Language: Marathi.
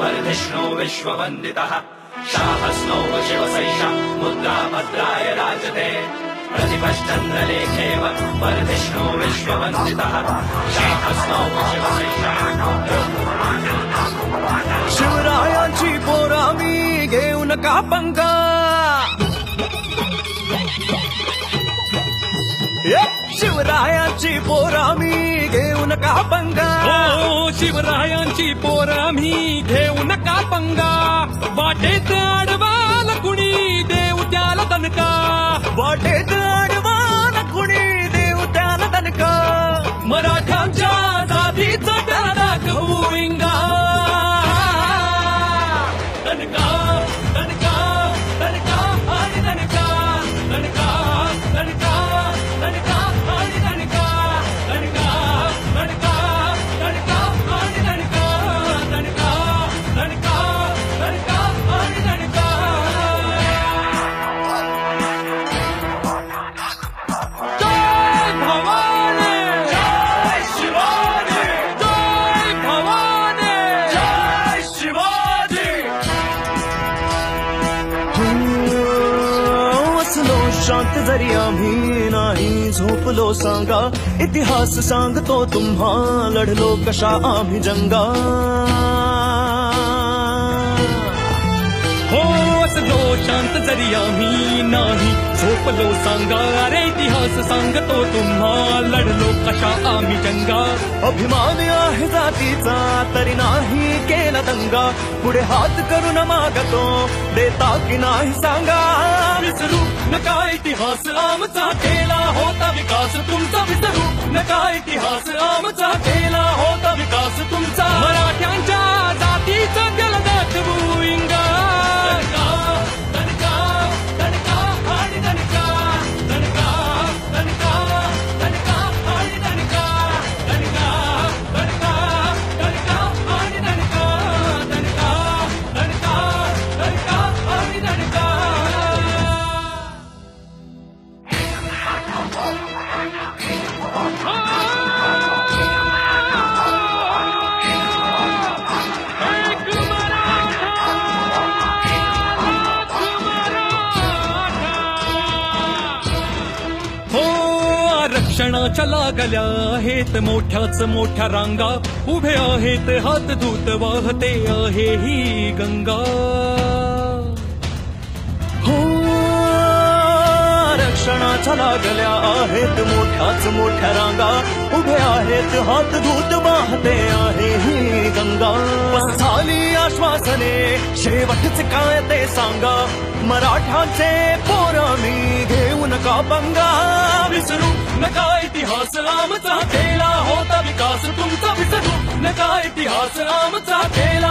वर्धिष्णो विश्ववन्दितः शाहस्नो शिवसैषा मुद्रा भद्राय राजते प्रतिपश्चन्द्रलेखेव वर्धिष्णो विश्ववन्दितः शाहस्नो शिवसैषा शिवरायांची पोरा मी घेऊ नका पंगा शिवरायांची पोरा मी घेऊ नका पंगा शिवरायांची पोरा मी घेऊ नका पंगा वाटेत अडवाल कुणी देऊ त्याला दणका वाटेत अडवाल कुणी देऊ त्याला दणका मराठ्यांच्या जातीचा त्याला दाखवू इंगा दणका दणका दणका आणि दणका दणका दणका दणका आणि दणका दणका दणका दणका आणि दणका दणका दणका दणका आणि दणका जय भवानी जय शिवाजी जय भवानी जय शिवाजी असलो शांत जरी आम्ही नाही झोपलो सांगा इतिहास सांगतो तुम्हा लढलो कशा आम्ही जंगा हो असलो शांत जरी आम्ही नाही झोपलो सांगा अरे इतिहास सांगतो तुम्हा लढलो कशा आम्ही जंगा अभिमान आहे जातीचा तरी नाही केला दंगा पुढे हात करून मागतो देता की नाही सांगा विसरू नका इतिहास आमचा केला होता विकास तुमचा विसरू नका इतिहास आमचा केला होता विकास तुमचा मराठ्यांच्या जातीचा त्याला दाखवू इंगा दणका दणका आणि दणका दणका दणका दणका आणि दणका दणका दणका दणका आणि दणका दणका दणका दणका आणि दणका आरक्षणाच्या लागल्या आहेत मोठ्याच मोठ्या रांगा उभे आहेत हात धूत वाहते आहे ही गंगा हो आरक्षणाच्या लागल्या आहेत मोठ्याच मोठ्या रांगा उभे आहेत हात धूत वाहते आहे ही गंगा बस झाली आश्वासने शेवटचे काय ते सांगा मराठ्यांचे पोरं मी घेऊ नका पंगा विसरू नका इतिहास आमचा केला होता विकास तुमचा विसरू नका इतिहास आमचा केला